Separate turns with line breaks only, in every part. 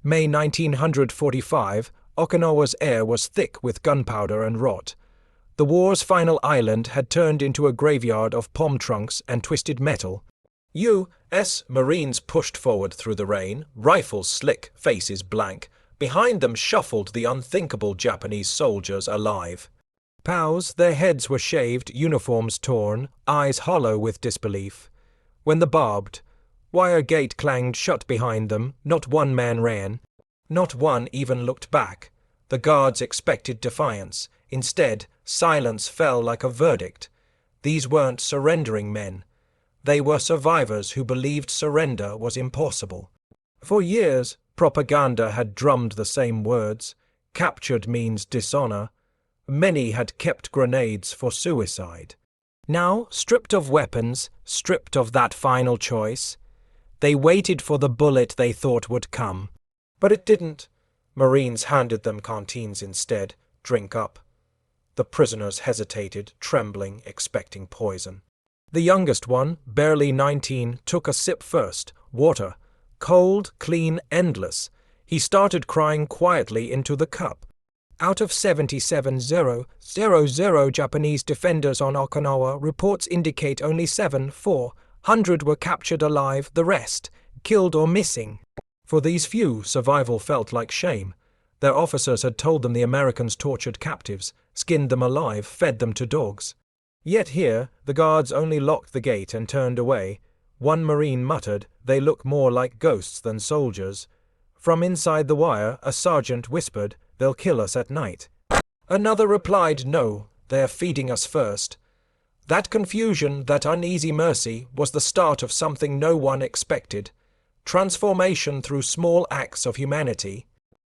May 1945, Okinawa's air was thick with gunpowder and rot. The war's final island had turned into a graveyard of palm trunks and twisted metal. U.S. Marines pushed forward through the rain, rifles slick, faces blank. Behind them shuffled the unthinkable Japanese soldiers alive. POWs, their heads were shaved, uniforms torn, eyes hollow with disbelief. When the barbed wire gate clanged shut behind them, not one man ran. Not one even looked back. The guards expected defiance. Instead, silence fell like a verdict. These weren't surrendering men. They were survivors who believed surrender was impossible. For years, propaganda had drummed the same words. Captured means dishonor. Many had kept grenades for suicide. Now, stripped of weapons, stripped of that final choice, they waited for the bullet they thought would come. But it didn't. Marines handed them canteens instead. Drink up. The prisoners hesitated, trembling, expecting poison. The youngest one, barely 19, took a sip first. Water. Cold, clean, endless. He started crying quietly into the cup. Out of 77,000 Japanese defenders on Okinawa, reports indicate only 400 were captured alive, the rest, killed or missing. For these few, survival felt like shame. Their officers had told them the Americans tortured captives, skinned them alive, fed them to dogs. Yet here, the guards only locked the gate and turned away. One Marine muttered, "They look more like ghosts than soldiers." From inside the wire, a sergeant whispered, "They'll kill us at night." Another replied, "No, they're feeding us first." That confusion, that uneasy mercy, was the start of something no one expected. Transformation through small acts of humanity.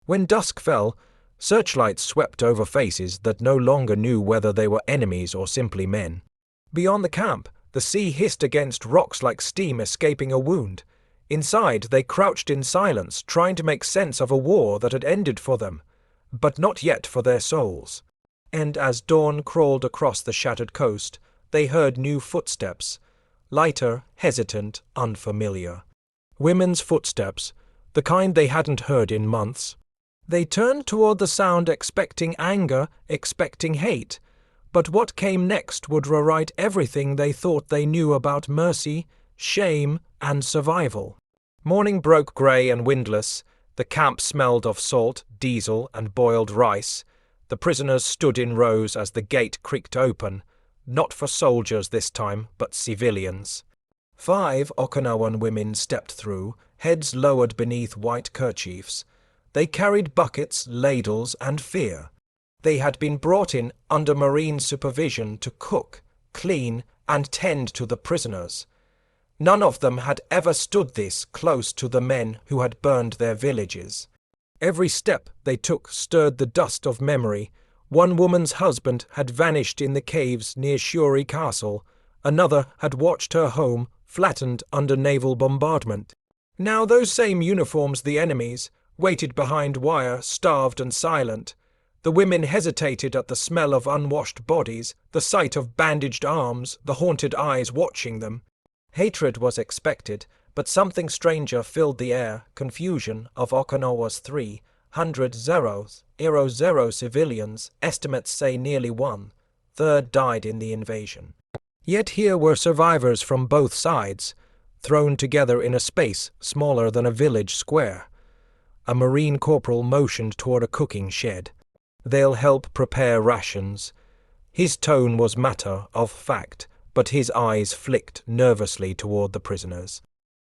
When dusk fell, searchlights swept over faces that no longer knew whether they were enemies or simply men. Beyond the camp, the sea hissed against rocks like steam escaping a wound. Inside, they crouched in silence, trying to make sense of a war that had ended for them, but not yet for their souls. And as dawn crawled across the shattered coast, they heard new footsteps, lighter, hesitant, unfamiliar. Women's footsteps, the kind they hadn't heard in months. They turned toward the sound expecting anger, expecting hate, but what came next would rewrite everything they thought they knew about mercy, shame, and survival. Morning broke grey and windless. The camp smelled of salt, diesel, and boiled rice. The prisoners stood in rows as the gate creaked open, not for soldiers this time, but civilians. 5 Okinawan women stepped through, heads lowered beneath white kerchiefs. They carried buckets, ladles, and fear. They had been brought in under Marine supervision to cook, clean, and tend to the prisoners. None of them had ever stood this close to the men who had burned their villages. Every step they took stirred the dust of memory. One woman's husband had vanished in the caves near Shuri Castle. Another had watched her home flattened under naval bombardment. Now those same uniforms, the enemies, waited behind wire, starved and silent. The women hesitated at the smell of unwashed bodies, the sight of bandaged arms, the haunted eyes watching them. Hatred was expected, but something stranger filled the air, confusion of Okinawa's 300 civilians, estimates say nearly 1/3 died in the invasion. Yet here were survivors from both sides, thrown together in a space smaller than a village square. A Marine corporal motioned toward a cooking shed. "They'll help prepare rations." His tone was matter of fact, but his eyes flicked nervously toward the prisoners.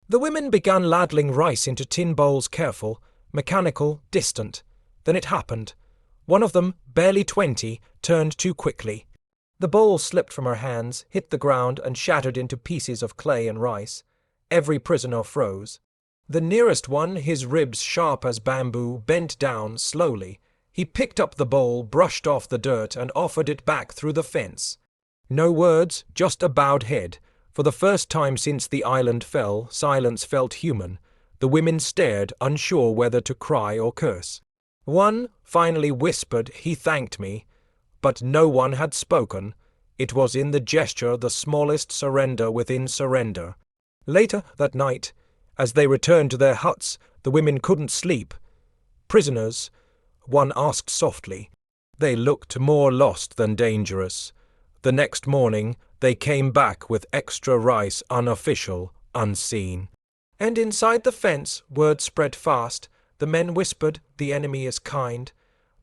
The women began ladling rice into tin bowls, careful, mechanical, distant. Then it happened. One of them, barely 20, turned too quickly. The bowl slipped from her hands, hit the ground, and shattered into pieces of clay and rice. Every prisoner froze. The nearest one, his ribs sharp as bamboo, bent down slowly. He picked up the bowl, brushed off the dirt, and offered it back through the fence. No words, just a bowed head. For the first time since the island fell, silence felt human. The women stared, unsure whether to cry or curse. One finally whispered he thanked me, but no one had spoken. It was in the gesture the smallest surrender within surrender. Later that night, as they returned to their huts, the women couldn't sleep. Prisoners? One asked softly. They looked more lost than dangerous. The next morning, they came back with extra rice, unofficial, unseen. And inside the fence, word spread fast. The men whispered, the enemy is kind.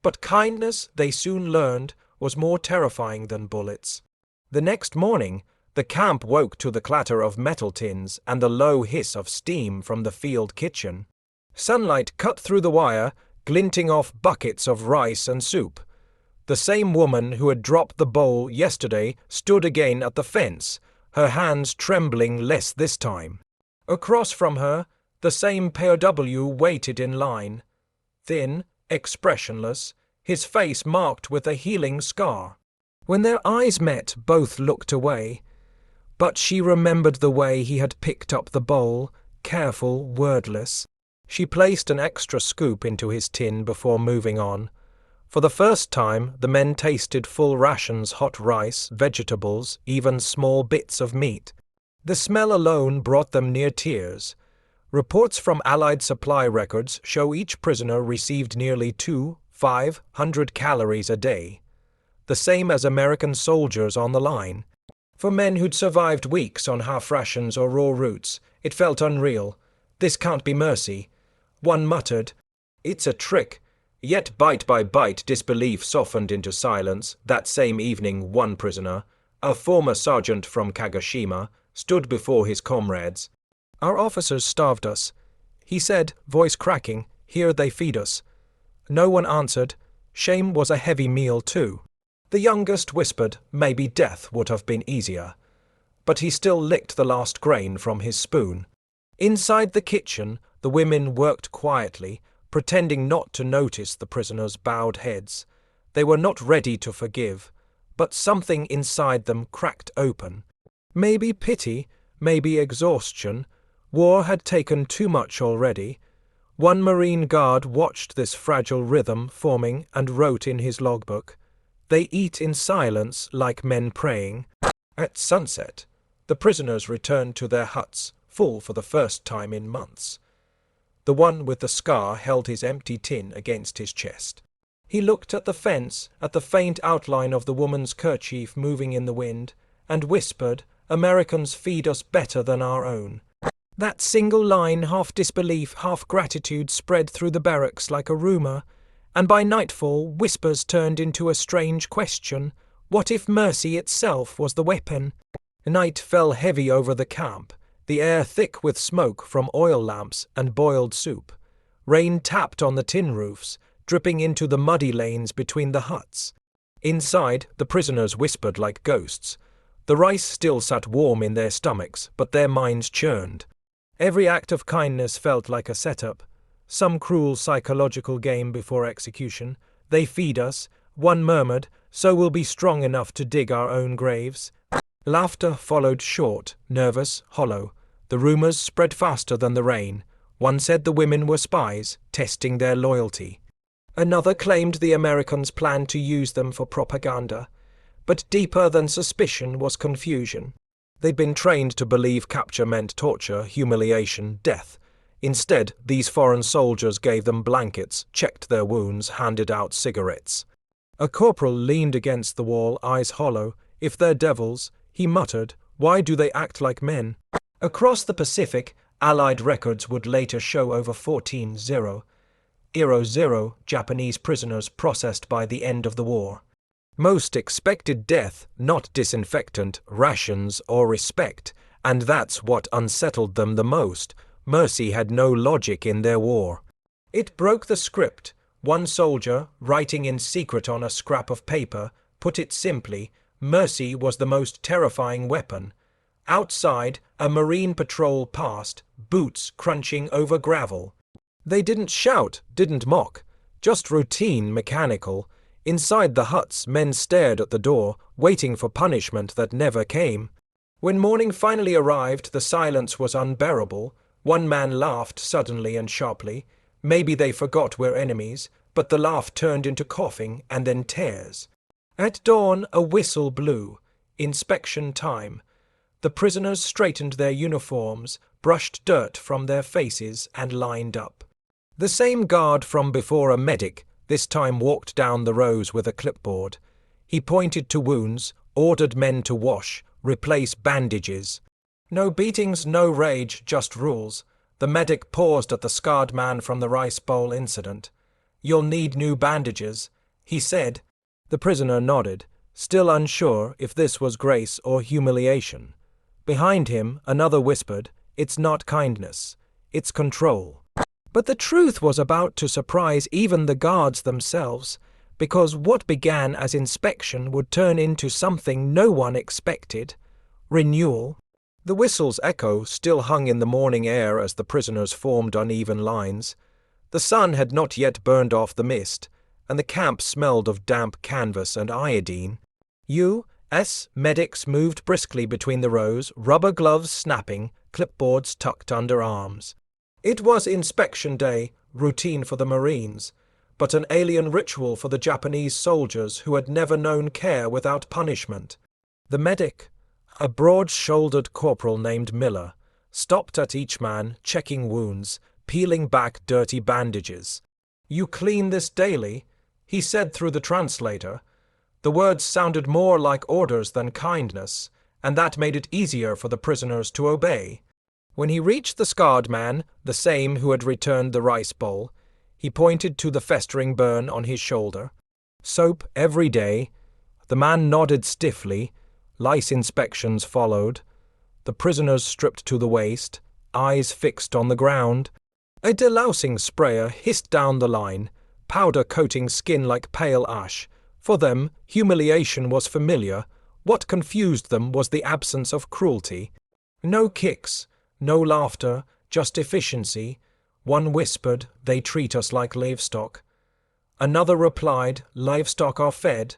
But kindness, they soon learned, was more terrifying than bullets. The next morning, the camp woke to the clatter of metal tins and the low hiss of steam from the field kitchen. Sunlight cut through the wire, glinting off buckets of rice and soup. The same woman who had dropped the bowl yesterday stood again at the fence, her hands trembling less this time. Across from her, the same POW waited in line. Thin, expressionless, his face marked with a healing scar. When their eyes met, both looked away. But she remembered the way he had picked up the bowl, careful, wordless. She placed an extra scoop into his tin before moving on. For the first time, the men tasted full rations, hot rice, vegetables, even small bits of meat. The smell alone brought them near tears. Reports from Allied supply records show each prisoner received nearly 500 calories a day, the same as American soldiers on the line. For men who'd survived weeks on half rations or raw roots, it felt unreal. This can't be mercy. One muttered, "It's a trick." Yet bite by bite disbelief softened into silence. That same evening one prisoner, a former sergeant from Kagoshima, stood before his comrades. "Our officers starved us," he said, voice cracking. "Here they feed us." No one answered. Shame was a heavy meal too. The youngest whispered maybe death would have been easier. But he still licked the last grain from his spoon. Inside the kitchen, the women worked quietly, pretending not to notice the prisoners' bowed heads. They were not ready to forgive, but something inside them cracked open. Maybe pity, maybe exhaustion. War had taken too much already. One Marine guard watched this fragile rhythm forming and wrote in his logbook, "They eat in silence like men praying." At sunset, the prisoners returned to their huts, full for the first time in months. The one with the scar held his empty tin against his chest. He looked at the fence, at the faint outline of the woman's kerchief moving in the wind, and whispered, "Americans feed us better than our own." That single line, half disbelief, half gratitude, spread through the barracks like a rumor, and by nightfall whispers turned into a strange question. What if mercy itself was the weapon? Night fell heavy over the camp, the air thick with smoke from oil lamps and boiled soup. Rain tapped on the tin roofs, dripping into the muddy lanes between the huts. Inside, the prisoners whispered like ghosts. The rice still sat warm in their stomachs, but their minds churned. Every act of kindness felt like a setup, some cruel psychological game before execution. "They feed us," one murmured, "so we'll be strong enough to dig our own graves." Laughter followed, short, nervous, hollow. The rumors spread faster than the rain. One said the women were spies, testing their loyalty. Another claimed the Americans planned to use them for propaganda. But deeper than suspicion was confusion. They'd been trained to believe capture meant torture, humiliation, death. Instead, these foreign soldiers gave them blankets, checked their wounds, handed out cigarettes. A corporal leaned against the wall, eyes hollow. "If they're devils," he muttered, "why do they act like men?" Across the Pacific, Allied records would later show over 14,000 Japanese prisoners processed by the end of the war. Most expected death, not disinfectant, rations, or respect, and that's what unsettled them the most. Mercy had no logic in their war. It broke the script. One soldier, writing in secret on a scrap of paper, put it simply, mercy was the most terrifying weapon. Outside, a Marine patrol passed, boots crunching over gravel. They didn't shout, didn't mock, just routine, mechanical. Inside the huts, men stared at the door, waiting for punishment that never came. When morning finally arrived, the silence was unbearable. One man laughed suddenly and sharply. Maybe they forgot we're enemies, but the laugh turned into coughing and then tears. At dawn, a whistle blew. Inspection time. The prisoners straightened their uniforms, brushed dirt from their faces, and lined up. The same guard from before, a medic, this time walked down the rows with a clipboard. He pointed to wounds, ordered men to wash, replace bandages. No beatings, no rage, just rules. The medic paused at the scarred man from the rice bowl incident. "You'll need new bandages," he said. The prisoner nodded, still unsure if this was grace or humiliation. Behind him, another whispered, "It's not kindness, it's control." But the truth was about to surprise even the guards themselves, because what began as inspection would turn into something no one expected: renewal. The whistle's echo still hung in the morning air as the prisoners formed uneven lines. The sun had not yet burned off the mist, and the camp smelled of damp canvas and iodine. U.S. medics moved briskly between the rows, rubber gloves snapping, clipboards tucked under arms. It was inspection day, routine for the Marines, but an alien ritual for the Japanese soldiers who had never known care without punishment. The medic, a broad-shouldered corporal named Miller, stopped at each man, checking wounds, peeling back dirty bandages. "You clean this daily?" he said through the translator. The words sounded more like orders than kindness, and that made it easier for the prisoners to obey. When he reached the scarred man, the same who had returned the rice bowl, he pointed to the festering burn on his shoulder. "Soap every day." The man nodded stiffly. Lice inspections followed. The prisoners stripped to the waist, eyes fixed on the ground. A delousing sprayer hissed down the line, powder coating skin like pale ash. For them, humiliation was familiar. What confused them was the absence of cruelty. No kicks, no laughter, just efficiency. One whispered, "They treat us like livestock." Another replied, "Livestock are fed."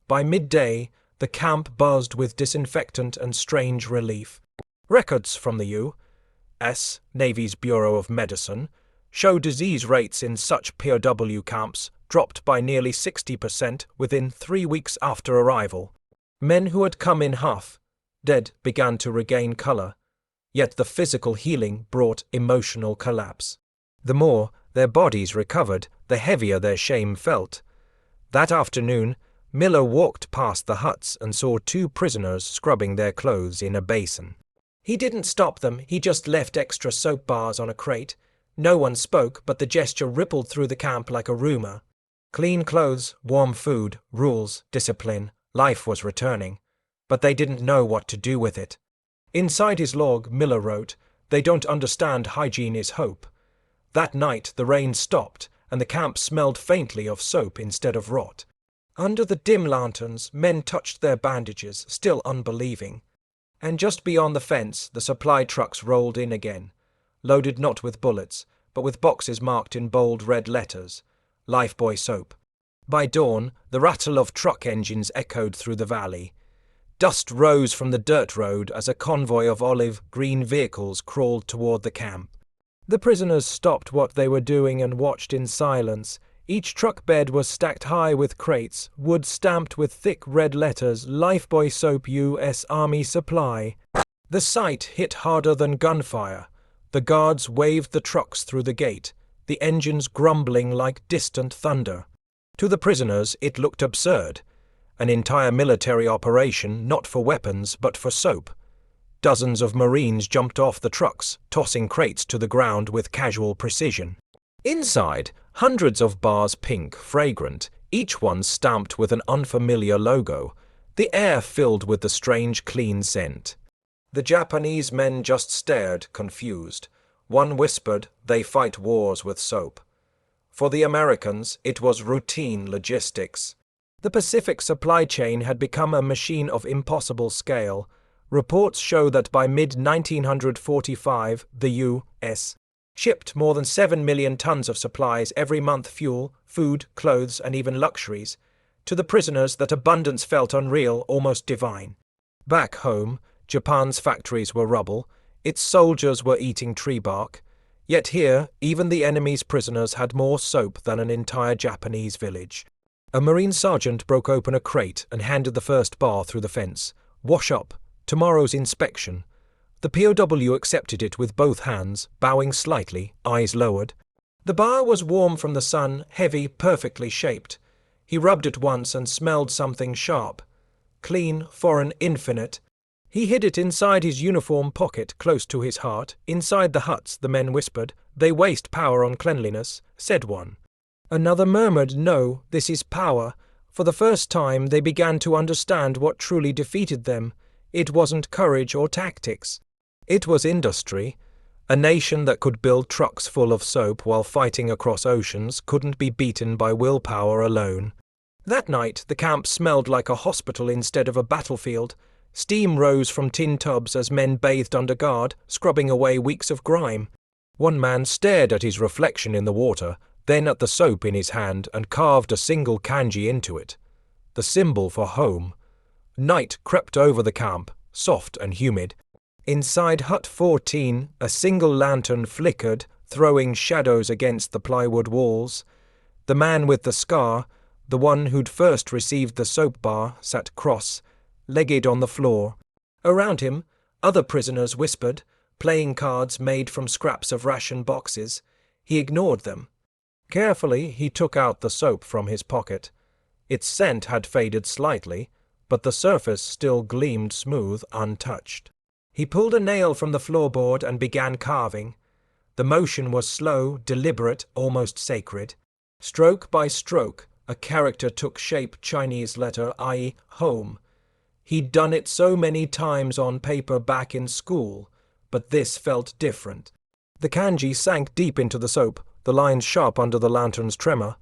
By midday, the camp buzzed with disinfectant and strange relief. Records from the U.S. Navy's Bureau of Medicine show disease rates in such POW camps dropped by nearly 60% within 3 weeks after arrival. Men who had come in half dead began to regain color, yet the physical healing brought emotional collapse. The more their bodies recovered, the heavier their shame felt. That afternoon, Miller walked past the huts and saw 2 prisoners scrubbing their clothes in a basin. He didn't stop them, he just left extra soap bars on a crate. No one spoke, but the gesture rippled through the camp like a rumor. Clean clothes, warm food, rules, discipline, life was returning. But they didn't know what to do with it. Inside his log, Miller wrote, "They don't understand hygiene is hope." That night the rain stopped, and the camp smelled faintly of soap instead of rot. Under the dim lanterns, men touched their bandages, still unbelieving. And just beyond the fence, the supply trucks rolled in again, loaded not with bullets, but with boxes marked in bold red letters, "Lifebuoy Soap." By dawn, the rattle of truck engines echoed through the valley. Dust rose from the dirt road as a convoy of olive-green vehicles crawled toward the camp. The prisoners stopped what they were doing and watched in silence. Each truck bed was stacked high with crates, wood stamped with thick red letters, "Lifebuoy Soap U.S. Army Supply." The sight hit harder than gunfire. The guards waved the trucks through the gate, the engines grumbling like distant thunder. To the prisoners it looked absurd. An entire military operation not for weapons but for soap. Dozens of Marines jumped off the trucks, tossing crates to the ground with casual precision. Inside, hundreds of bars pink, fragrant, each one stamped with an unfamiliar logo, the air filled with the strange clean scent. The Japanese men just stared, confused. One whispered, "They fight wars with soap." For the Americans, it was routine logistics. The Pacific supply chain had become a machine of impossible scale. Reports show that by mid-1945, the U.S. shipped more than 7 million tons of supplies every month: fuel, food, clothes, and even luxuries. To the prisoners, that abundance felt unreal, almost divine. Back home, Japan's factories were rubble, its soldiers were eating tree bark. Yet here, even the enemy's prisoners had more soap than an entire Japanese village. A Marine sergeant broke open a crate and handed the first bar through the fence. "Wash up. Tomorrow's inspection." The POW accepted it with both hands, bowing slightly, eyes lowered. The bar was warm from the sun, heavy, perfectly shaped. He rubbed it once and smelled something sharp. Clean, foreign, infinite. He hid it inside his uniform pocket, close to his heart. Inside the huts, the men whispered. They waste power on cleanliness, said one. Another murmured, no, this is power. For the first time they began to understand what truly defeated them. It wasn't courage or tactics. It was industry. A nation that could build trucks full of soap while fighting across oceans couldn't be beaten by willpower alone. That night the camp smelled like a hospital instead of a battlefield. Steam rose from tin tubs as men bathed under guard, scrubbing away weeks of grime. One man stared at his reflection in the water, then at the soap in his hand, and carved a single kanji into it. The symbol for home. Night crept over the camp, soft and humid. Inside Hut 14, a single lantern flickered, throwing shadows against the plywood walls. The man with the scar, the one who'd first received the soap bar, sat cross-legged on the floor. Around him, other prisoners whispered, playing cards made from scraps of ration boxes. He ignored them. Carefully, he took out the soap from his pocket. Its scent had faded slightly, but the surface still gleamed smooth, untouched. He pulled a nail from the floorboard and began carving. The motion was slow, deliberate, almost sacred. Stroke by stroke, a character took shape, Chinese letter I, home. He'd done it so many times on paper back in school, but this felt different. The kanji sank deep into the soap, the lines sharp under the lantern's tremor.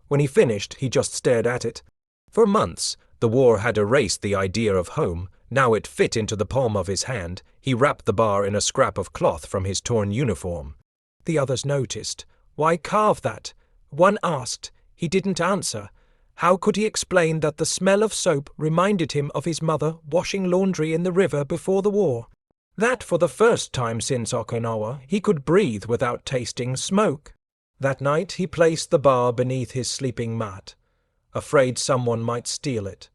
When he finished, he just stared at it. For months, the war had erased the idea of home. Now it fit into the palm of his hand. He wrapped the bar in a scrap of cloth from his torn uniform. The others noticed. Why carve that? One asked. He didn't answer. How could he explain that the smell of soap reminded him of his mother washing laundry in the river before the war? That for the first time since Okinawa, he could breathe without tasting smoke. That night he placed the bar beneath his sleeping mat, afraid someone might steal it.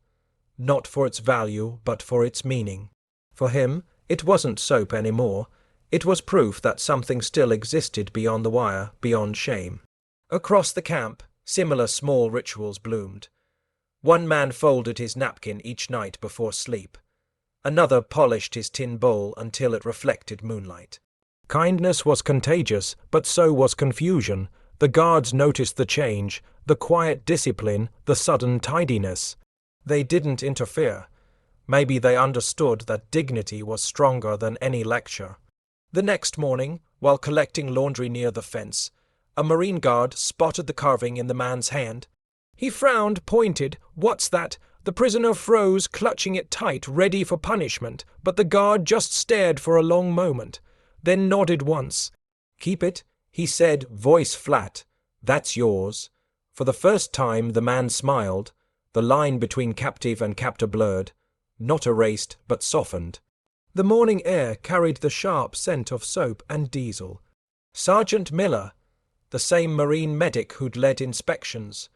Not for its value, but for its meaning. For him, it wasn't soap anymore. It was proof that something still existed beyond the wire, beyond shame. Across the camp, similar small rituals bloomed. One man folded his napkin each night before sleep. Another polished his tin bowl until it reflected moonlight. Kindness was contagious, but so was confusion. The guards noticed the change, the quiet discipline, the sudden tidiness. They didn't interfere. Maybe they understood that dignity was stronger than any lecture. The next morning, while collecting laundry near the fence, a Marine guard spotted the carving in the man's hand. He frowned, pointed. What's that? The prisoner froze, clutching it tight, ready for punishment, but the guard just stared for a long moment, then nodded once. Keep it, he said, voice flat. That's yours. For the first time the man smiled. The line between captive and captor blurred, not erased but softened. The morning air carried the sharp scent of soap and diesel. Sergeant Miller, the same Marine medic who'd led inspections,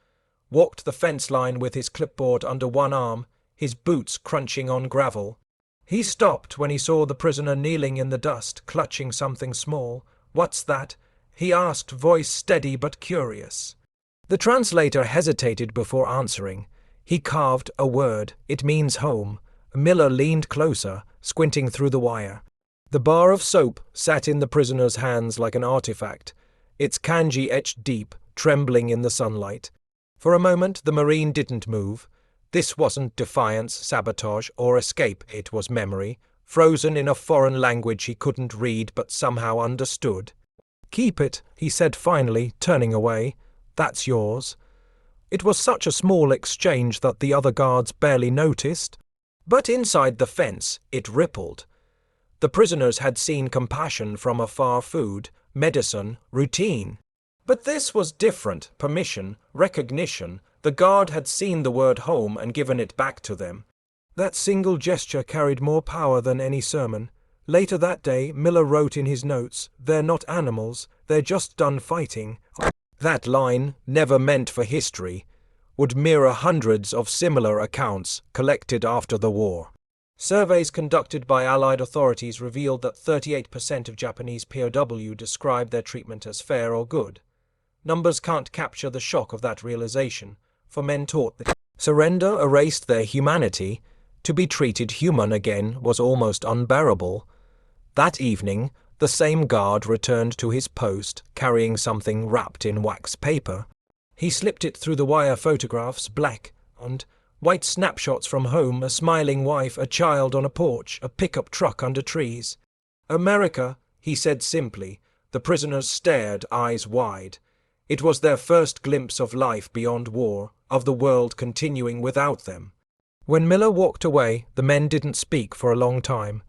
walked the fence line with his clipboard under one arm, his boots crunching on gravel. He stopped when he saw the prisoner kneeling in the dust, clutching something small. What's that? He asked, voice steady but curious. The translator hesitated before answering. He carved a word. It means home. Miller leaned closer, squinting through the wire. The bar of soap sat in the prisoner's hands like an artifact, its kanji etched deep, trembling in the sunlight. For a moment the Marine didn't move. This wasn't defiance, sabotage, or escape. It was memory, frozen in a foreign language he couldn't read but somehow understood. Keep it, he said finally, turning away. That's yours. It was such a small exchange that the other guards barely noticed. But inside the fence, it rippled. The prisoners had seen compassion from afar, food, medicine, routine. But this was different, permission, recognition. The guard had seen the word home and given it back to them. That single gesture carried more power than any sermon. Later that day, Miller wrote in his notes, "They're not animals, they're just done fighting." That line, never meant for history, would mirror hundreds of similar accounts collected after the war. Surveys conducted by Allied authorities revealed that 38% of Japanese POW described their treatment as fair or good. Numbers can't capture the shock of that realization, for men taught that surrender erased their humanity. To be treated human again was almost unbearable. That evening, the same guard returned to his post, carrying something wrapped in wax paper. He slipped it through the wire photographs, black and white snapshots from home, a smiling wife, a child on a porch, a pickup truck under trees. "America," he said simply. The prisoners stared, eyes wide. It was their first glimpse of life beyond war, of the world continuing without them. When Miller walked away, the men didn't speak for a long time.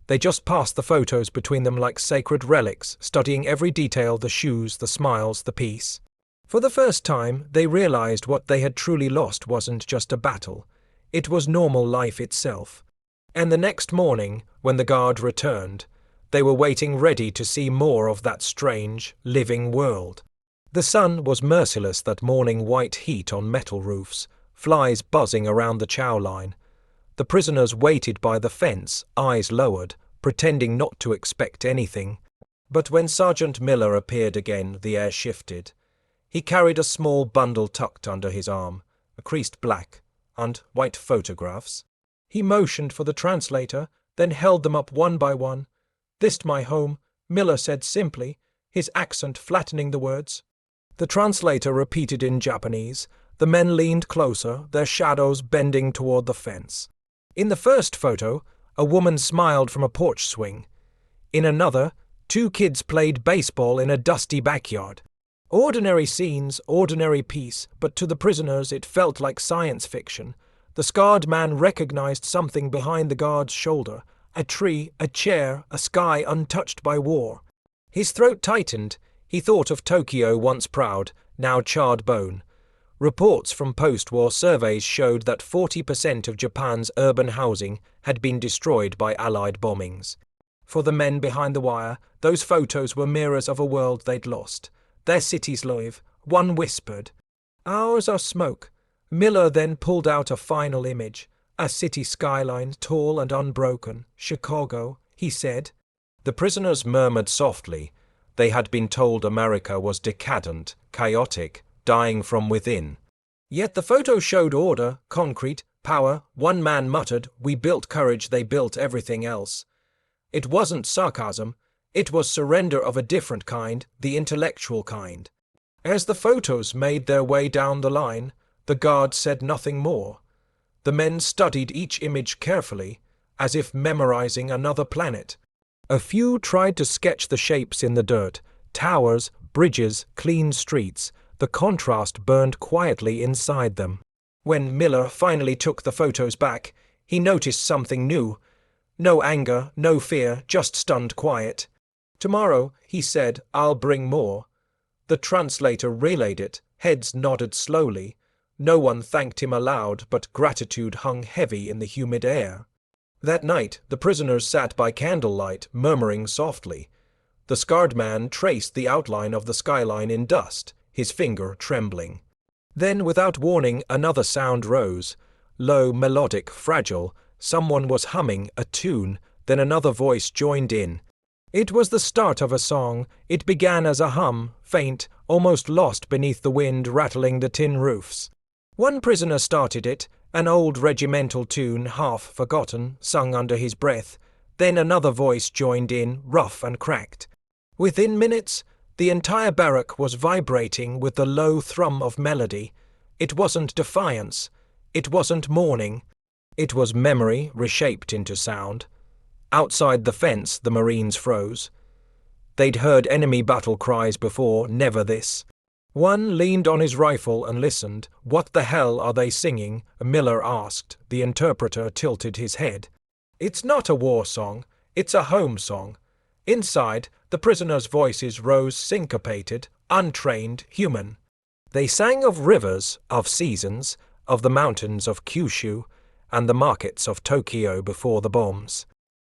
They just passed the photos between them like sacred relics, studying every detail, the shoes, the smiles, the peace. For the first time, they realized what they had truly lost wasn't just a battle. It was normal life itself. And the next morning, when the guard returned, they were waiting ready to see more of that strange, living world. The sun was merciless that morning, white heat on metal roofs, flies buzzing around the chow line. The prisoners waited by the fence, eyes lowered, pretending not to expect anything. But when Sergeant Miller appeared again, the air shifted. He carried a small bundle tucked under his arm, a creased black and white photographs. He motioned for the translator, then held them up one by one. "This my home," Miller said simply, his accent flattening the words. The translator repeated in Japanese. The men leaned closer, their shadows bending toward the fence. In the first photo, a woman smiled from a porch swing. In another, two kids played baseball in a dusty backyard. Ordinary scenes, ordinary peace, but to the prisoners it felt like science fiction. The scarred man recognized something behind the guard's shoulder, a tree, a chair, a sky untouched by war. His throat tightened. He thought of Tokyo, once proud, now charred bone. Reports from post-war surveys showed that 40% of Japan's urban housing had been destroyed by Allied bombings. For the men behind the wire, those photos were mirrors of a world they'd lost. Their cities live. One whispered, "Ours are smoke." Miller then pulled out a final image, a city skyline, tall and unbroken. "Chicago," he said. The prisoners murmured softly. They had been told America was decadent, chaotic, dying from within. Yet the photo showed order, concrete, power. One man muttered, "We built courage, they built everything else." It wasn't sarcasm. It was surrender of a different kind, the intellectual kind. As the photos made their way down the line, the guard said nothing more. The men studied each image carefully, as if memorizing another planet. A few tried to sketch the shapes in the dirt, towers, bridges, clean streets. The contrast burned quietly inside them. When Miller finally took the photos back, he noticed something new. No anger, no fear, just stunned quiet. "Tomorrow," he said, "I'll bring more." The translator relayed it. Heads nodded slowly. No one thanked him aloud, but gratitude hung heavy in the humid air. That night, the prisoners sat by candlelight, murmuring softly. The scarred man traced the outline of the skyline in dust, his finger trembling. Then, without warning, another sound rose. Low, melodic, fragile. Someone was humming a tune, then another voice joined in. It was the start of a song. It began as a hum, faint, almost lost beneath the wind rattling the tin roofs. One prisoner started it, an old regimental tune, half forgotten, sung under his breath. Then another voice joined in, rough and cracked. Within minutes, the entire barrack was vibrating with the low thrum of melody. It wasn't defiance. It wasn't mourning. It was memory reshaped into sound. Outside the fence, the Marines froze. They'd heard enemy battle cries before, never this. One leaned on his rifle and listened. "What the hell are they singing?" Miller asked. The interpreter tilted his head. "It's not a war song. It's a home song." Inside, the prisoners' voices rose syncopated, untrained, human. They sang of rivers, of seasons, of the mountains of Kyushu, and the markets of Tokyo before the bombs.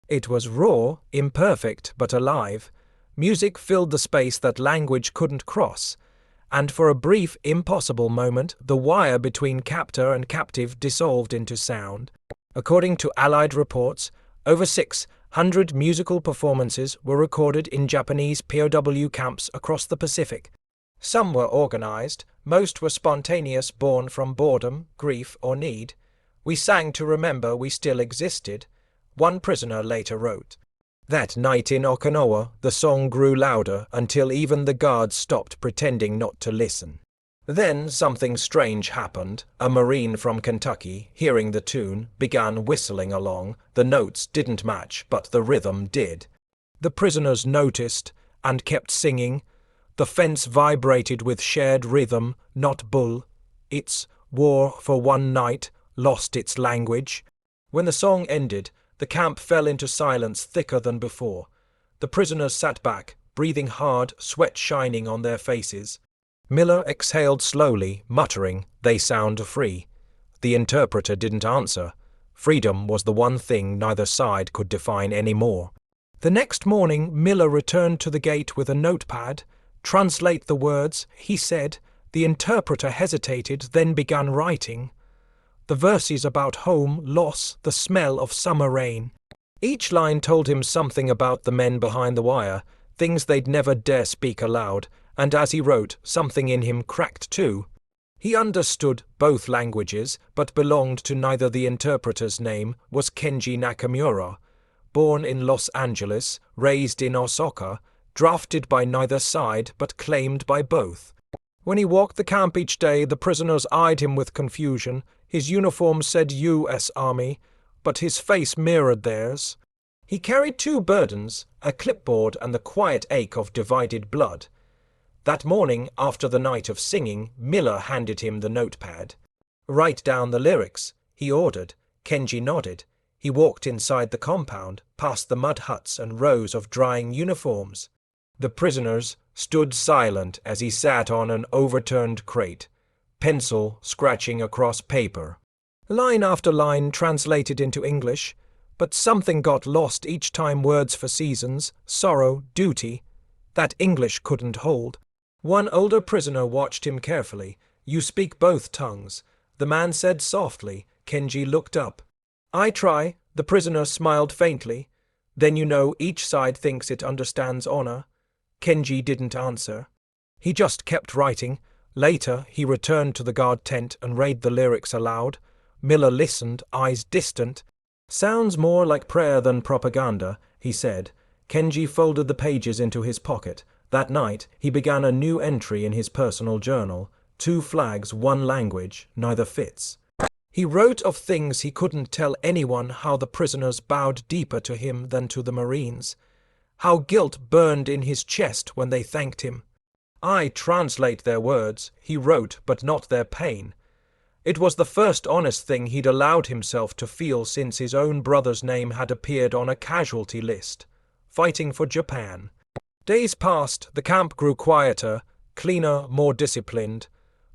It was raw, imperfect, but alive. Music filled the space that language couldn't cross, and for a brief, impossible moment, the wire between captor and captive dissolved into sound. According to Allied reports, over 600 musical performances were recorded in Japanese POW camps across the Pacific. Some were organized, most were spontaneous, born from boredom, grief, or need. We sang to remember we still existed, one prisoner later wrote. That night in Okinawa, the song grew louder until even the guards stopped pretending not to listen. Then something strange happened. A Marine from Kentucky, hearing the tune, began whistling along. The notes didn't match, but the rhythm did. The prisoners noticed and kept singing. The fence vibrated with shared rhythm, not bull. Its war for one night lost its language. When the song ended, the camp fell into silence thicker than before. The prisoners sat back, breathing hard, sweat shining on their faces. Miller exhaled slowly, muttering, "They sound free." The interpreter didn't answer. Freedom was the one thing neither side could define any more. The next morning, Miller returned to the gate with a notepad. "Translate the words," he said. The interpreter hesitated, then began writing. The verses about home, loss, the smell of summer rain. Each line told him something about the men behind the wire, things they'd never dare speak aloud, and as he wrote, something in him cracked too. He understood both languages, but belonged to neither. The interpreter's name was Kenji Nakamura, born in Los Angeles, raised in Osaka, drafted by neither side but claimed by both. When he walked the camp each day, the prisoners eyed him with confusion. His uniform said U.S. Army, but his face mirrored theirs. He carried two burdens, a clipboard and the quiet ache of divided blood. That morning, after the night of singing, Miller handed him the notepad. "Write down the lyrics," he ordered. Kenji nodded. He walked inside the compound, past the mud huts and rows of drying uniforms. The prisoners stood silent as he sat on an overturned crate, pencil scratching across paper. Line after line translated into English, but something got lost each time. Words for seasons, sorrow, duty. That English couldn't hold. One older prisoner watched him carefully. "You speak both tongues," the man said softly. Kenji looked up. "I try," the prisoner smiled faintly. "Then you know each side thinks it understands honor." Kenji didn't answer. He just kept writing. Later, he returned to the guard tent and read the lyrics aloud. Miller listened, eyes distant. "Sounds more like prayer than propaganda," he said. Kenji folded the pages into his pocket. That night, he began a new entry in his personal journal. 2 flags, 1 language, neither fits. He wrote of things he couldn't tell anyone, how the prisoners bowed deeper to him than to the Marines, how guilt burned in his chest when they thanked him. "I translate their words," he wrote, "but not their pain." It was the first honest thing he'd allowed himself to feel since his own brother's name had appeared on a casualty list, fighting for Japan. Days passed, the camp grew quieter, cleaner, more disciplined,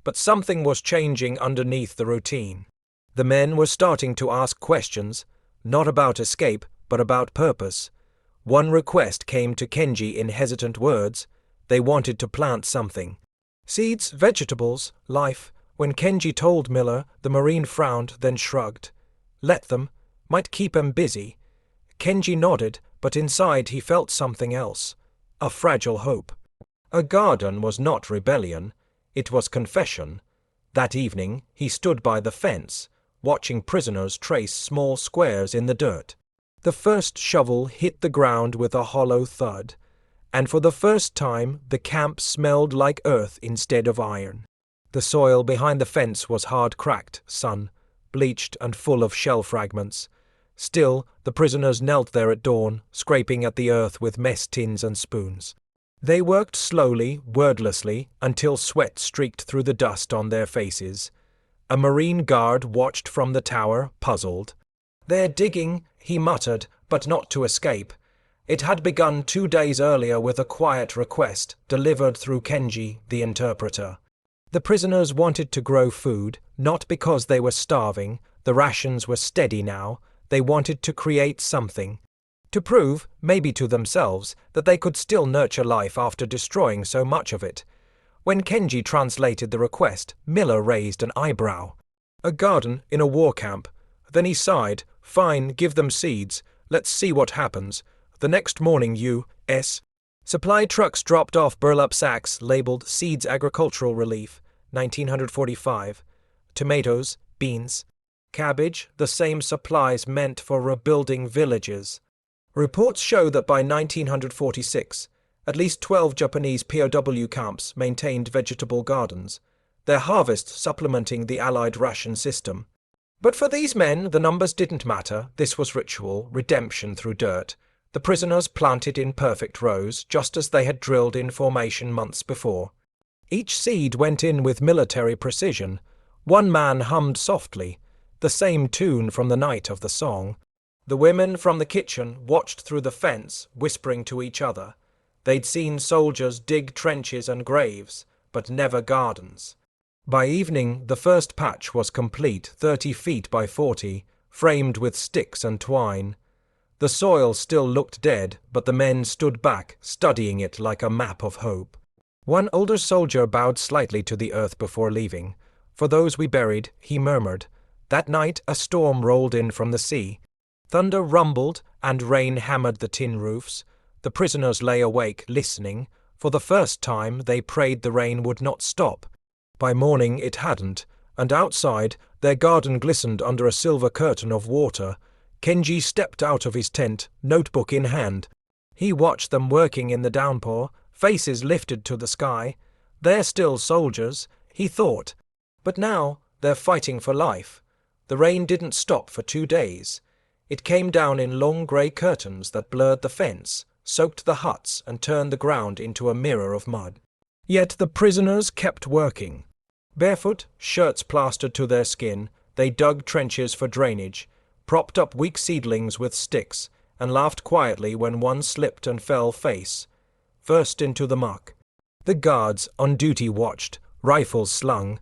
but something was changing underneath the routine. The men were starting to ask questions, not about escape, but about purpose. One request came to Kenji in hesitant words. They wanted to plant something. Seeds, vegetables, life. When Kenji told Miller, the Marine frowned, then shrugged. Let them. Might keep 'em busy. Kenji nodded, but inside he felt something else. A fragile hope. A garden was not rebellion. It was confession. That evening, he stood by the fence, watching prisoners trace small squares in the dirt. The first shovel hit the ground with a hollow thud, and for the first time the camp smelled like earth instead of iron. The soil behind the fence was hard cracked, sun, bleached and full of shell fragments. Still, the prisoners knelt there at dawn, scraping at the earth with mess tins and spoons. They worked slowly, wordlessly, until sweat streaked through the dust on their faces. A Marine guard watched from the tower, puzzled. "They're digging," he muttered, but not to escape. It had begun 2 days earlier with a quiet request, delivered through Kenji, the interpreter. The prisoners wanted to grow food, not because they were starving. The rations were steady now. They wanted to create something. To prove, maybe to themselves, that they could still nurture life after destroying so much of it. When Kenji translated the request, Miller raised an eyebrow. A garden in a war camp. Then he sighed. "Fine, give them seeds. Let's see what happens. The next morning U.S. Supply trucks dropped off burlap sacks labeled Seeds Agricultural Relief, 1945. Tomatoes, beans, cabbage, the same supplies meant for rebuilding villages. Reports show that by 1946, at least 12 Japanese POW camps maintained vegetable gardens, their harvest supplementing the Allied ration system. But for these men, the numbers didn't matter. This was ritual, redemption through dirt. The prisoners planted in perfect rows, just as they had drilled in formation months before. Each seed went in with military precision. One man hummed softly, the same tune from the night of the song. The women from the kitchen watched through the fence, whispering to each other. They'd seen soldiers dig trenches and graves, but never gardens. By evening, the first patch was complete, 30 feet by 40, framed with sticks and twine. The soil still looked dead, but the men stood back, studying it like a map of hope. One older soldier bowed slightly to the earth before leaving. For those we buried, he murmured. That night a storm rolled in from the sea. Thunder rumbled and rain hammered the tin roofs. The prisoners lay awake, listening. For the first time they prayed the rain would not stop. By morning it hadn't, and outside their garden glistened under a silver curtain of water. Kenji stepped out of his tent, notebook in hand. He watched them working in the downpour, faces lifted to the sky. They're still soldiers, he thought. But now they're fighting for life. The rain didn't stop for 2 days. It came down in long grey curtains that blurred the fence, soaked the huts and turned the ground into a mirror of mud. Yet the prisoners kept working. Barefoot, shirts plastered to their skin, they dug trenches for drainage, propped up weak seedlings with sticks, and laughed quietly when one slipped and fell face first into the muck. The guards on duty watched, rifles slung,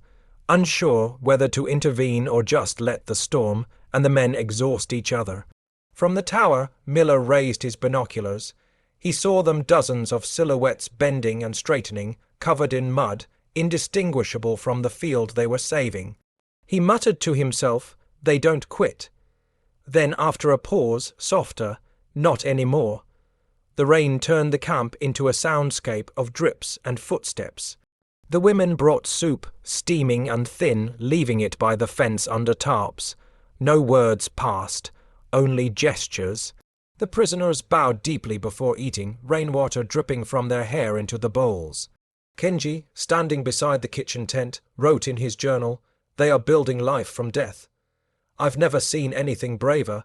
unsure whether to intervene or just let the storm and the men exhaust each other. From the tower, Miller raised his binoculars. He saw them, dozens of silhouettes bending and straightening, covered in mud, indistinguishable from the field they were saving. He muttered to himself, "They don't quit." Then, after a pause, softer, "Not anymore." The rain turned the camp into a soundscape of drips and footsteps. The women brought soup, steaming and thin, leaving it by the fence under tarps. No words passed, only gestures. The prisoners bowed deeply before eating, rainwater dripping from their hair into the bowls. Kenji, standing beside the kitchen tent, wrote in his journal, "They are building life from death. I've never seen anything braver."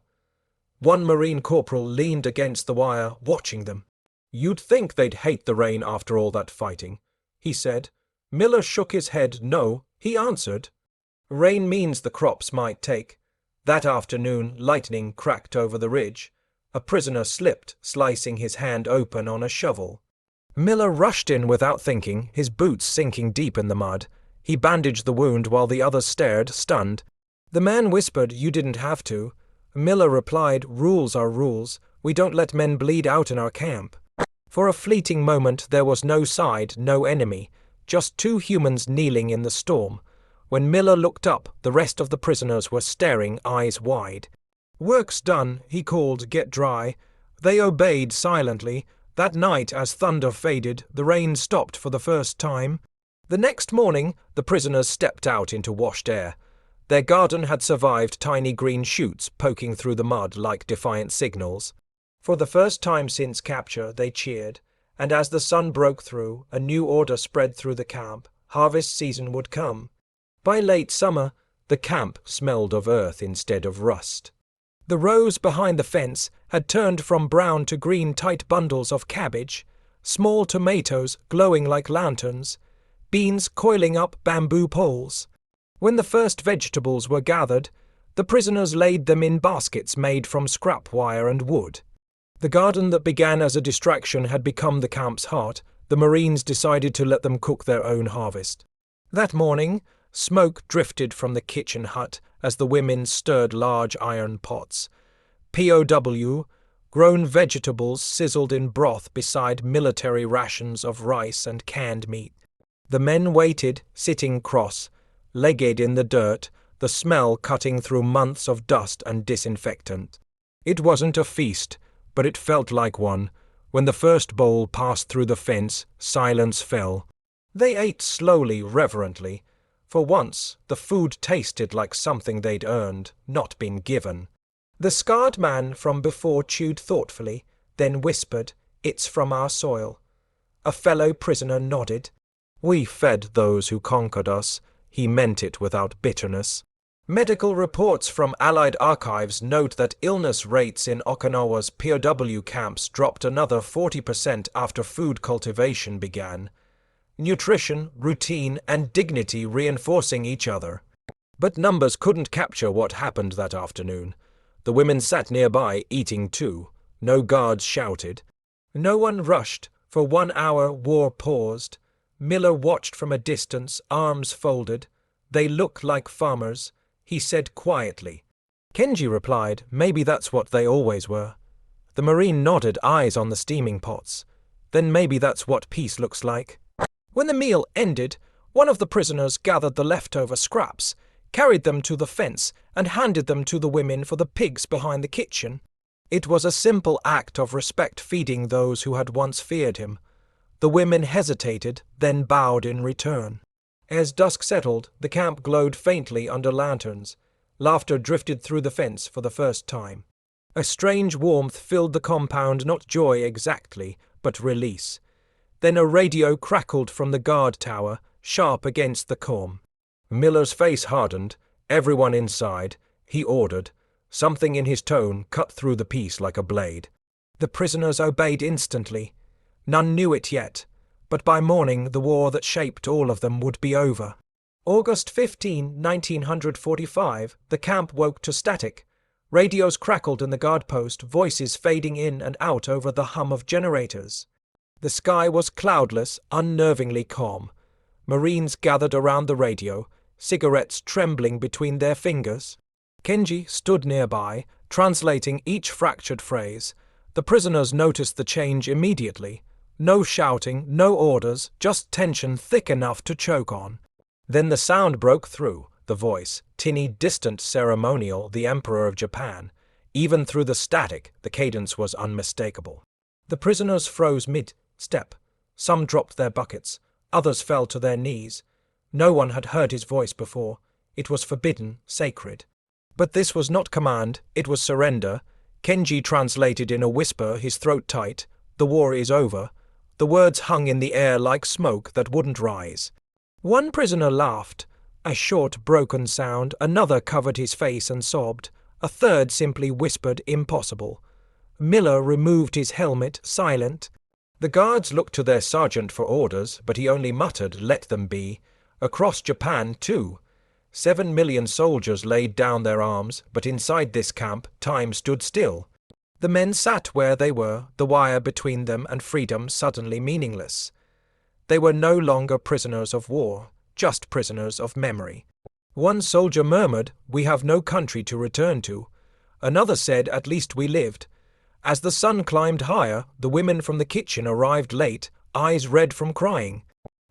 One Marine corporal leaned against the wire, watching them. "You'd think they'd hate the rain after all that fighting," he said. Miller shook his head. "No," he answered. "Rain means the crops might take." That afternoon, lightning cracked over the ridge. A prisoner slipped, slicing his hand open on a shovel. Miller rushed in without thinking, his boots sinking deep in the mud. He bandaged the wound while the others stared, stunned. The man whispered, "You didn't have to." Miller replied, "Rules are rules. We don't let men bleed out in our camp." For a fleeting moment there was no side, no enemy, just two humans kneeling in the storm. When Miller looked up, the rest of the prisoners were staring, eyes wide. "Work's done," he called, "get dry." They obeyed silently. That night, as thunder faded, the rain stopped for the first time. The next morning, the prisoners stepped out into washed air. Their garden had survived tiny green shoots poking through the mud like defiant signals. For the first time since capture, they cheered, and as the sun broke through, a new order spread through the camp. Harvest season would come. By late summer, the camp smelled of earth instead of rust. The rows behind the fence had turned from brown to green tight bundles of cabbage, small tomatoes glowing like lanterns, beans coiling up bamboo poles. When the first vegetables were gathered, the prisoners laid them in baskets made from scrap wire and wood. The garden that began as a distraction had become the camp's heart. The Marines decided to let them cook their own harvest. That morning, smoke drifted from the kitchen hut as the women stirred large iron pots. POW, grown vegetables sizzled in broth beside military rations of rice and canned meat. The men waited, sitting cross, legged in the dirt, the smell cutting through months of dust and disinfectant. It wasn't a feast, but it felt like one. When the first bowl passed through the fence, silence fell. They ate slowly, reverently. For once, the food tasted like something they'd earned, not been given. The scarred man from before chewed thoughtfully, then whispered, "It's from our soil." A fellow prisoner nodded. "We fed those who conquered us." He meant it without bitterness. Medical reports from Allied archives note that illness rates in Okinawa's POW camps dropped another 40% after food cultivation began. Nutrition, routine, and dignity reinforcing each other. But numbers couldn't capture what happened that afternoon. The women sat nearby, eating too. No guards shouted. No one rushed. For 1 hour, war paused. Miller watched from a distance, arms folded. "They look like farmers," he said quietly. Kenji replied, "Maybe that's what they always were." The Marine nodded, eyes on the steaming pots. "Then maybe that's what peace looks like." When the meal ended, one of the prisoners gathered the leftover scraps, carried them to the fence, and handed them to the women for the pigs behind the kitchen. It was a simple act of respect, feeding those who had once feared him. The women hesitated, then bowed in return. As dusk settled, the camp glowed faintly under lanterns. Laughter drifted through the fence for the first time. A strange warmth filled the compound, not joy exactly, but release. Then a radio crackled from the guard tower, sharp against the comm. Miller's face hardened. "Everyone inside," he ordered. Something in his tone cut through the peace like a blade. The prisoners obeyed instantly. None knew it yet, but by morning the war that shaped all of them would be over. August 15, 1945, the camp woke to static. Radios crackled in the guard post, voices fading in and out over the hum of generators. The sky was cloudless, unnervingly calm. Marines gathered around the radio, cigarettes trembling between their fingers. Kenji stood nearby, translating each fractured phrase. The prisoners noticed the change immediately. No shouting, no orders, just tension thick enough to choke on. Then the sound broke through, the voice, tinny, distant, ceremonial, the Emperor of Japan. Even through the static, the cadence was unmistakable. The prisoners froze mid-step. Some dropped their buckets. Others fell to their knees. No one had heard his voice before. It was forbidden, sacred. But this was not command, it was surrender. Kenji translated in a whisper, his throat tight. "The war is over." The words hung in the air like smoke that wouldn't rise. One prisoner laughed. A short, broken sound. Another covered his face and sobbed. A third simply whispered, "Impossible." Miller removed his helmet, silent. The guards looked to their sergeant for orders, but he only muttered, "Let them be." Across Japan, too. 7 million soldiers laid down their arms, but inside this camp, time stood still. The men sat where they were, the wire between them and freedom suddenly meaningless. They were no longer prisoners of war, just prisoners of memory. One soldier murmured, "We have no country to return to." Another said, "At least we lived." As the sun climbed higher, the women from the kitchen arrived late, eyes red from crying.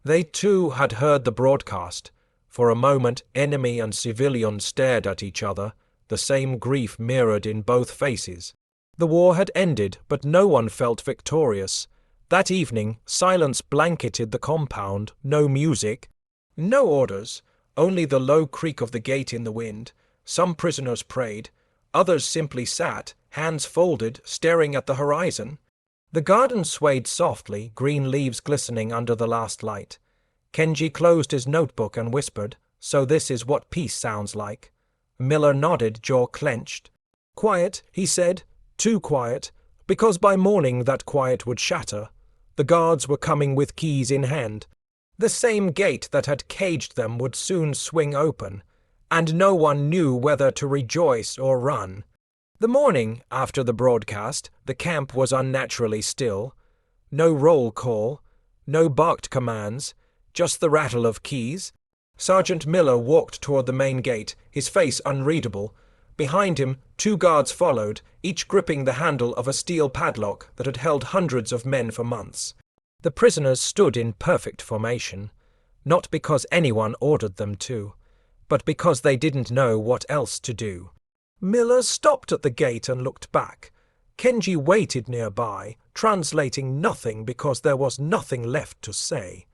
They too had heard the broadcast. For a moment, enemy and civilian stared at each other, the same grief mirrored in both faces. The war had ended, but no one felt victorious. That evening, silence blanketed the compound, no music, no orders, only the low creak of the gate in the wind. Some prisoners prayed, others simply sat, hands folded, staring at the horizon. The garden swayed softly, green leaves glistening under the last light. Kenji closed his notebook and whispered, "So this is what peace sounds like." Miller nodded, jaw clenched. "Quiet," he said, "too quiet, because by morning that quiet would shatter. The guards were coming with keys in hand. The same gate that had caged them would soon swing open, and no one knew whether to rejoice or run." The morning after the broadcast, the camp was unnaturally still. No roll call, no barked commands, just the rattle of keys. Sergeant Miller walked toward the main gate, his face unreadable. Behind him, 2 guards followed, each gripping the handle of a steel padlock that had held hundreds of men for months. The prisoners stood in perfect formation, not because anyone ordered them to, but because they didn't know what else to do. Miller stopped at the gate and looked back. Kenji waited nearby, translating nothing because there was nothing left to say.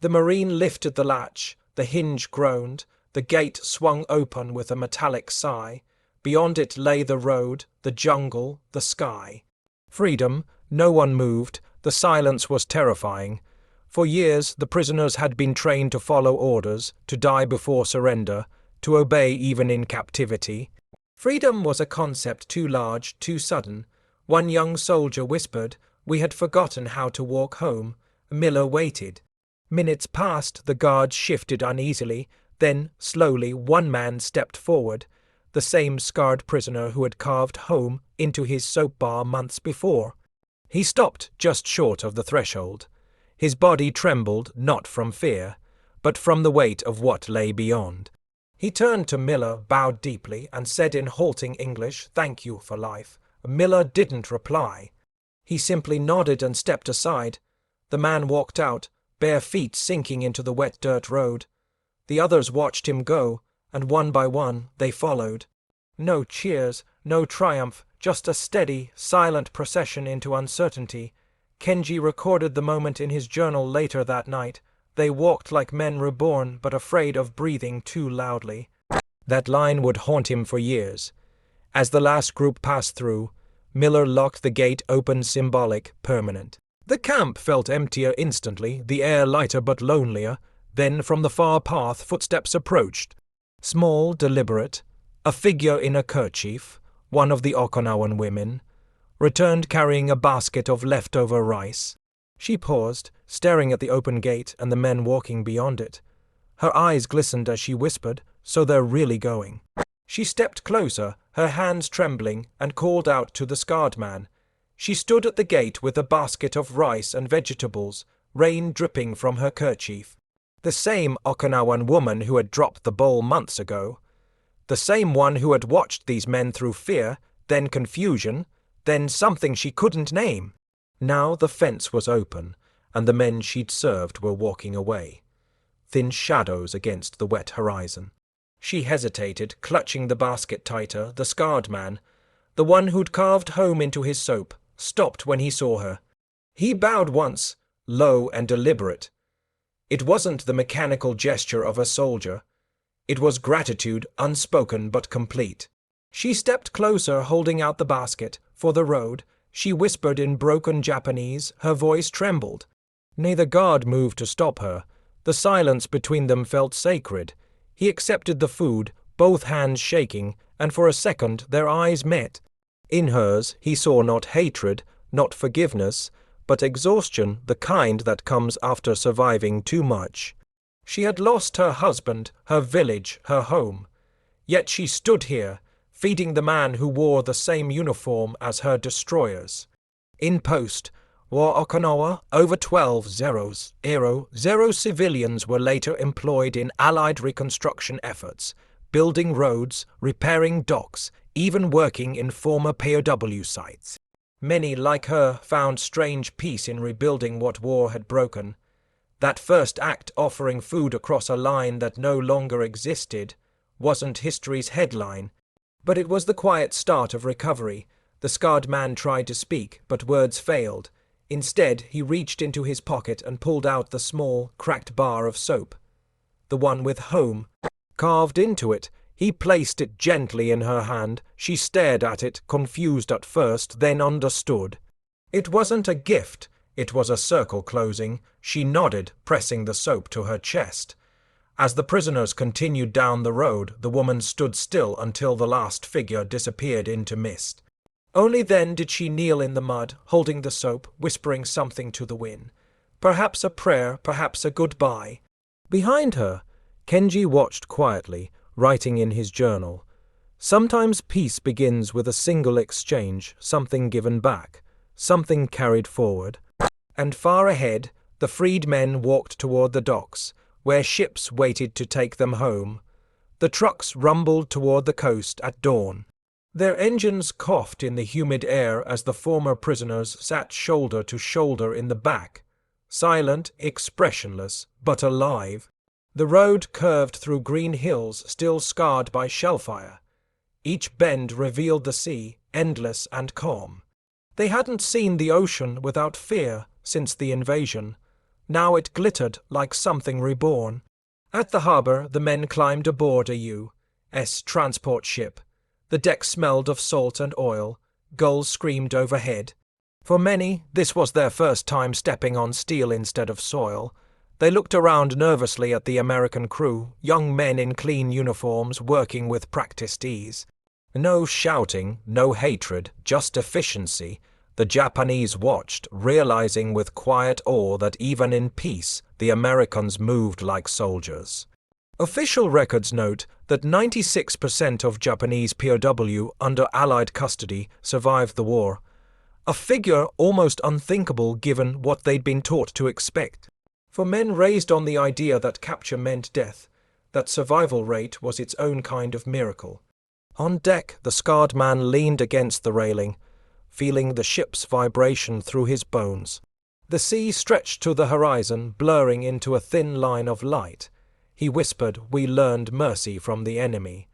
The Marine lifted the latch, the hinge groaned, the gate swung open with a metallic sigh. Beyond it lay the road, the jungle, the sky. Freedom, no one moved, the silence was terrifying. For years the prisoners had been trained to follow orders, to die before surrender, to obey even in captivity. Freedom was a concept too large, too sudden. One young soldier whispered, "We had forgotten how to walk home." Miller waited. Minutes passed, the guards shifted uneasily. Then, slowly, one man stepped forward, the same scarred prisoner who had carved home into his soap bar months before. He stopped just short of the threshold. His body trembled, not from fear, but from the weight of what lay beyond. He turned to Miller, bowed deeply, and said in halting English, "Thank you for life." Miller didn't reply. He simply nodded and stepped aside. The man walked out, bare feet sinking into the wet dirt road. The others watched him go, and one by one they followed. No cheers, no triumph, just a steady, silent procession into uncertainty. Kenji recorded the moment in his journal later that night. They walked like men reborn, but afraid of breathing too loudly. That line would haunt him for years. As the last group passed through, Miller locked the gate open, symbolic, permanent. The camp felt emptier instantly, the air lighter but lonelier. Then from the far path footsteps approached. Small, deliberate, a figure in a kerchief, one of the Okinawan women, returned carrying a basket of leftover rice. She paused, staring at the open gate and the men walking beyond it. Her eyes glistened as she whispered, "So they're really going." She stepped closer, her hands trembling, and called out to the scarred man. She stood at the gate with a basket of rice and vegetables, rain dripping from her kerchief. The same Okinawan woman who had dropped the bowl months ago. The same one who had watched these men through fear, then confusion, then something she couldn't name. Now the fence was open, and the men she'd served were walking away. Thin shadows against the wet horizon. She hesitated, clutching the basket tighter. The scarred man, the one who'd carved home into his soap, stopped when he saw her. He bowed once, low and deliberate. It wasn't the mechanical gesture of a soldier. It was gratitude, unspoken but complete. She stepped closer, holding out the basket. For the road, she whispered in broken Japanese, her voice trembled. Neither guard moved to stop her. The silence between them felt sacred. He accepted the food, both hands shaking, and for a second their eyes met. In hers he saw not hatred, not forgiveness, but exhaustion, the kind that comes after surviving too much. She had lost her husband, her village, her home. Yet she stood here, feeding the man who wore the same uniform as her destroyers. In post, War Okinawa, over 12 zero civilians were later employed in Allied reconstruction efforts, building roads, repairing docks, even working in former POW sites. Many, like her, found strange peace in rebuilding what war had broken. That first act, offering food across a line that no longer existed, wasn't history's headline, but it was the quiet start of recovery. The scarred man tried to speak, but words failed. Instead, he reached into his pocket and pulled out the small, cracked bar of soap. The one with home carved into it. He placed it gently in her hand. She stared at it, confused at first, then understood. It wasn't a gift, it was a circle closing. She nodded, pressing the soap to her chest. As the prisoners continued down the road, the woman stood still until the last figure disappeared into mist. Only then did she kneel in the mud, holding the soap, whispering something to the wind. Perhaps a prayer, perhaps a goodbye. Behind her, Kenji watched quietly, writing in his journal. Sometimes peace begins with a single exchange, something given back, something carried forward. And far ahead, the freed men walked toward the docks, where ships waited to take them home. The trucks rumbled toward the coast at dawn. Their engines coughed in the humid air as the former prisoners sat shoulder to shoulder in the back, silent, expressionless, but alive. The road curved through green hills still scarred by shellfire. Each bend revealed the sea, endless and calm. They hadn't seen the ocean without fear since the invasion. Now it glittered like something reborn. At the harbour, the men climbed aboard a U.S. transport ship. The deck smelled of salt and oil. Gulls screamed overhead. For many, this was their first time stepping on steel instead of soil. They looked around nervously at the American crew, young men in clean uniforms working with practiced ease. No shouting, no hatred, just efficiency. The Japanese watched, realizing with quiet awe that even in peace, the Americans moved like soldiers. Official records note that 96% of Japanese POW under Allied custody survived the war, a figure almost unthinkable given what they'd been taught to expect. For men raised on the idea that capture meant death, that survival rate was its own kind of miracle. On deck, the scarred man leaned against the railing, feeling the ship's vibration through his bones. The sea stretched to the horizon, blurring into a thin line of light. He whispered, "We learned mercy from the enemy."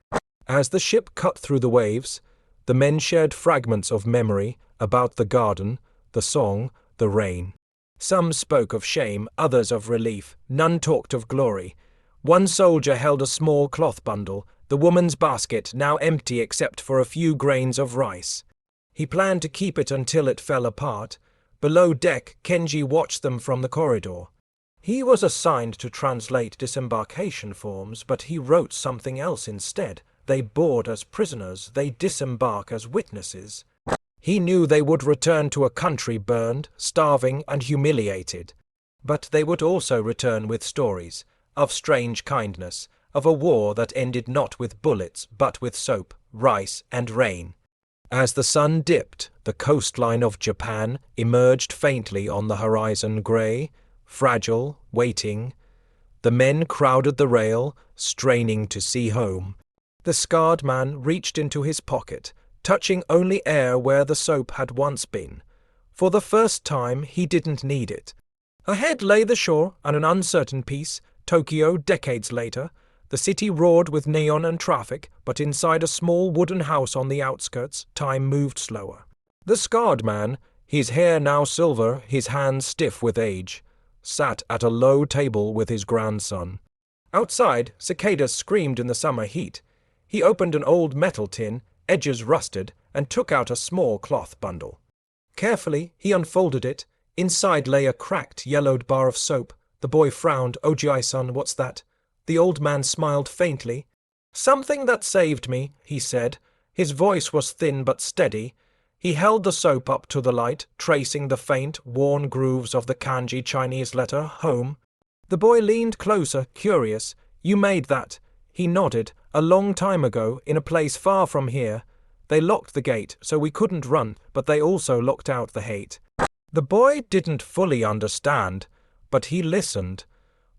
As the ship cut through the waves, the men shared fragments of memory about the garden, the song, the rain. Some spoke of shame, others of relief. None talked of glory. One soldier held a small cloth bundle, the woman's basket now empty except for a few grains of rice. He planned to keep it until it fell apart. Below deck, Kenji watched them from the corridor. He was assigned to translate disembarkation forms, but he wrote something else instead. They board as prisoners, they disembark as witnesses. He knew they would return to a country burned, starving, and humiliated. But they would also return with stories of strange kindness, of a war that ended not with bullets, but with soap, rice, and rain. As the sun dipped, the coastline of Japan emerged faintly on the horizon, grey, fragile, waiting. The men crowded the rail, straining to see home. The scarred man reached into his pocket, touching only air where the soap had once been. For the first time, he didn't need it. Ahead lay the shore and an uncertain peace, Tokyo decades later. The city roared with neon and traffic, but inside a small wooden house on the outskirts, time moved slower. The scarred man, his hair now silver, his hands stiff with age, sat at a low table with his grandson. Outside, cicadas screamed in the summer heat. He opened an old metal tin, edges rusted, and took out a small cloth bundle. Carefully, he unfolded it. Inside lay a cracked, yellowed bar of soap. The boy frowned. "Oji-san, what's that?" The old man smiled faintly. "Something that saved me," he said. His voice was thin but steady. He held the soap up to the light, tracing the faint, worn grooves of the kanji Chinese letter, home. The boy leaned closer, curious. "You made that?" He nodded. "A long time ago, in a place far from here. They locked the gate, so we couldn't run, but they also locked out the hate." The boy didn't fully understand, but he listened,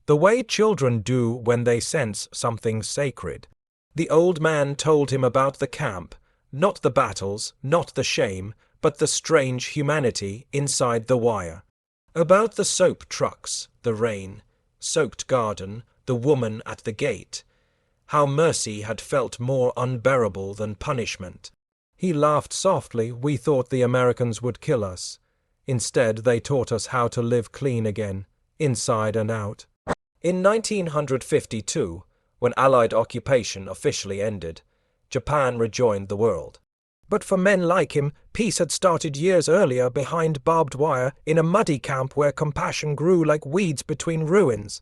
the way children do when they sense something sacred. The old man told him about the camp, not the battles, not the shame, but the strange humanity inside the wire. About the soap trucks, the rain, soaked garden, the woman at the gate. How mercy had felt more unbearable than punishment. He laughed softly. "We thought the Americans would kill us. Instead, they taught us how to live clean again, inside and out." In 1952, when Allied occupation officially ended, Japan rejoined the world. But for men like him, peace had started years earlier behind barbed wire in a muddy camp where compassion grew like weeds between ruins.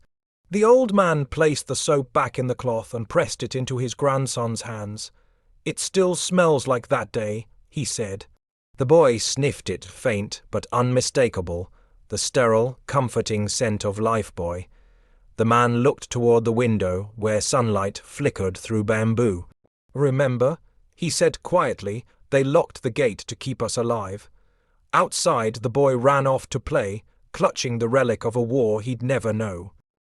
The old man placed the soap back in the cloth and pressed it into his grandson's hands. "It still smells like that day," he said. The boy sniffed it, faint but unmistakable, the sterile, comforting scent of Lifebuoy. The man looked toward the window where sunlight flickered through bamboo. "Remember," he said quietly, "they locked the gate to keep us alive." Outside, the boy ran off to play, clutching the relic of a war he'd never know.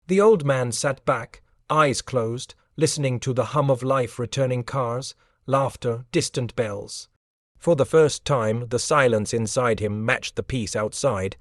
The old man sat back, eyes closed, listening to the hum of life, returning cars, laughter, distant bells. For the first time, the silence inside him matched the peace outside.